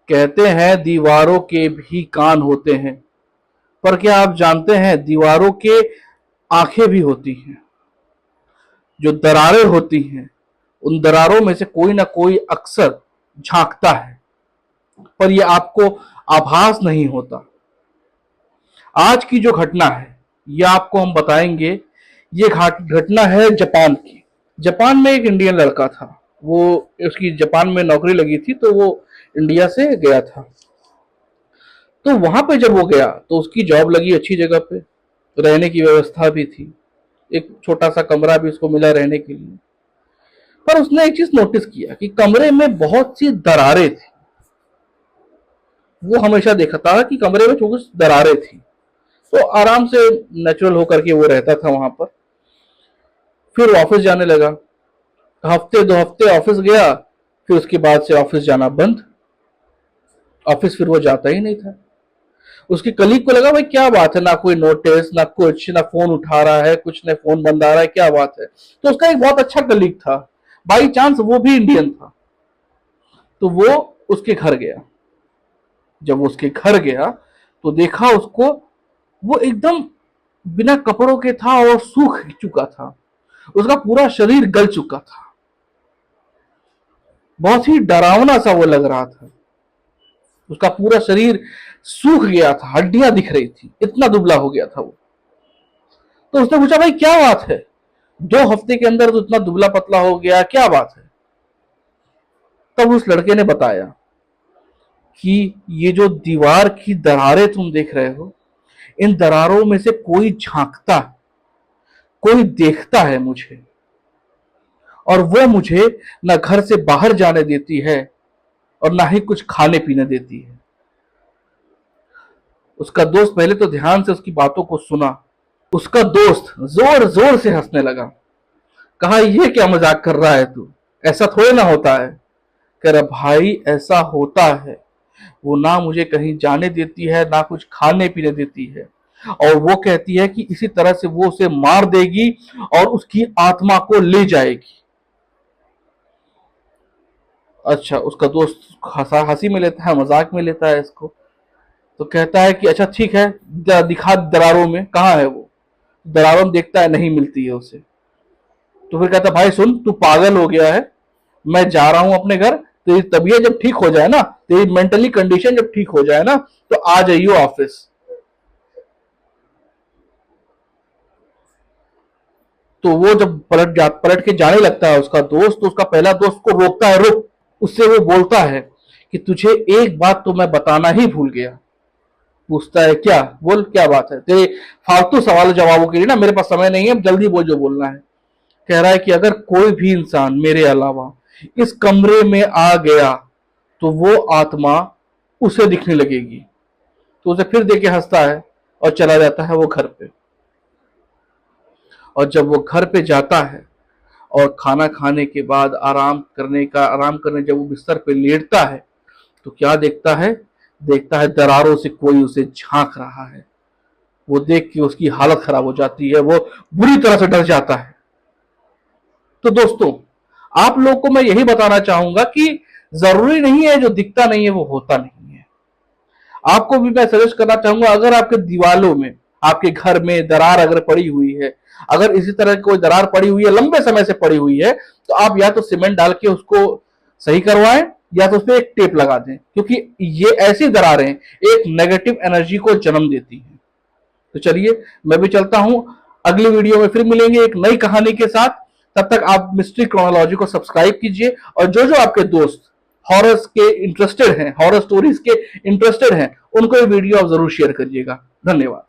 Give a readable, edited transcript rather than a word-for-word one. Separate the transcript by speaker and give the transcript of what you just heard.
Speaker 1: कहते हैं दीवारों के भी कान होते हैं, पर क्या आप जानते हैं दीवारों के आंखें भी होती हैं। जो दरारें होती हैं उन दरारों में से कोई ना कोई अक्सर झांकता है, पर यह आपको आभास नहीं होता। आज की जो घटना है यह आपको हम बताएंगे। ये घटना है जापान की। जापान में एक इंडियन लड़का था। वो उसकी जापान में नौकरी लगी थी, तो वो इंडिया से गया था। तो वहां पे जब वो गया तो उसकी जॉब लगी अच्छी जगह पे, रहने की व्यवस्था भी थी, एक छोटा सा कमरा भी उसको मिला रहने के लिए। पर उसने एक चीज नोटिस किया कि कमरे में बहुत सी दरारें थी। वो हमेशा देखा था कि कमरे में कुछ दरारें थी, तो आराम से नेचुरल होकर के वो रहता था वहां पर। फिर ऑफिस जाने लगा। हफ्ते 2 हफ्ते ऑफिस गया, फिर उसके बाद से ऑफिस जाना बंद। ऑफिस फिर वो जाता ही नहीं था। उसके कलीग को लगा भाई क्या बात है, ना कोई नोटिस ना कुछ, ना फोन उठा रहा है कुछ, ना फोन बंद आ रहा है, क्या बात है। तो उसका एक बहुत अच्छा कलीग था, बाई चांस वो भी इंडियन था। तो वो उसके घर गया। जब वो उसके घर गया तो देखा उसको, वो एकदम बिना कपड़ों के था और सूख चुका था। उसका पूरा शरीर गल चुका था। बहुत ही डरावना सा वो लग रहा था। उसका पूरा शरीर सूख गया था, हड्डियां दिख रही थी, इतना दुबला हो गया था वो। तो उसने पूछा भाई क्या बात है, 2 हफ्ते के अंदर तो इतना दुबला पतला हो गया, क्या बात है। तब उस लड़के ने बताया कि ये जो दीवार की दरारें तुम देख रहे हो, इन दरारों में से कोई झांकता, कोई देखता है मुझे, और वो मुझे ना घर से बाहर जाने देती है और ना ही कुछ खाने पीने देती है। उसका दोस्त पहले तो ध्यान से उसकी बातों को सुना। उसका दोस्त जोर जोर से हंसने लगा। कहा ये क्या मजाक कर रहा है तू, ऐसा थोड़े ना होता है। कह रहा भाई ऐसा होता है, वो ना मुझे कहीं जाने देती है ना कुछ खाने पीने देती है, और वो कहती है कि इसी तरह से वो उसे मार देगी और उसकी आत्मा को ले जाएगी। अच्छा, उसका दोस्त हंसी में लेता है, मजाक में लेता है इसको। तो कहता है कि अच्छा ठीक है, दिखा दरारों में, कहाँ है वो। दरारों में देखता है, नहीं मिलती है उसे। तो फिर कहता भाई सुन, तू पागल हो गया है, मैं जा रहा हूं अपने घर, तेरी तबीयत जब ठीक हो जाए ना, तेरी मेंटली कंडीशन जब ठीक हो जाए ना, तो आ जाइयो ऑफिस। तो वो जब पलट के जाने लगता है उसका दोस्त, तो उसका पहला दोस्त को रोकता है, रुक। उससे वो बोलता है कि तुझे एक बात तो मैं बताना ही भूल गया। पूछता है क्या, बोल क्या बात है, तेरे फालतू सवाल जवाबों के लिए ना मेरे पास समय नहीं है, जल्दी बोल जो बोलना है। कह रहा है कि अगर कोई भी इंसान मेरे अलावा इस कमरे में आ गया तो वो आत्मा उसे दिखने लगेगी। तो उसे फिर देख के हंसता है और चला जाता है वो घर पे। और जब वो घर पे जाता है और खाना खाने के बाद आराम करने जब वो बिस्तर पे लेटता है, तो क्या देखता है, देखता है दरारों से कोई उसे झांक रहा है। वो देख के उसकी हालत खराब हो जाती है, वो बुरी तरह से डर जाता है। तो दोस्तों, आप लोग को मैं यही बताना चाहूंगा कि जरूरी नहीं है जो दिखता नहीं है वो होता नहीं है। आपको भी मैं सजेस्ट करना चाहूंगा, अगर आपके दीवालों में, आपके घर में दरार अगर पड़ी हुई है, अगर इसी तरह की कोई दरार पड़ी हुई है, लंबे समय से पड़ी हुई है, तो आप या तो सीमेंट डाल के उसको सही करवाएं या तो उस पर एक टेप लगा दें, क्योंकि ये ऐसी दरारें एक नेगेटिव एनर्जी को जन्म देती हैं। तो चलिए मैं भी चलता हूं, अगली वीडियो में फिर मिलेंगे एक नई कहानी के साथ। तब तक आप मिस्ट्री क्रोनोलॉजी को सब्सक्राइब कीजिए, और जो जो आपके दोस्त हॉरर्स के इंटरेस्टेड हैं, हॉरर स्टोरीज के इंटरेस्टेड हैं, उनको ये वीडियो आप जरूर शेयर करिएगा। धन्यवाद।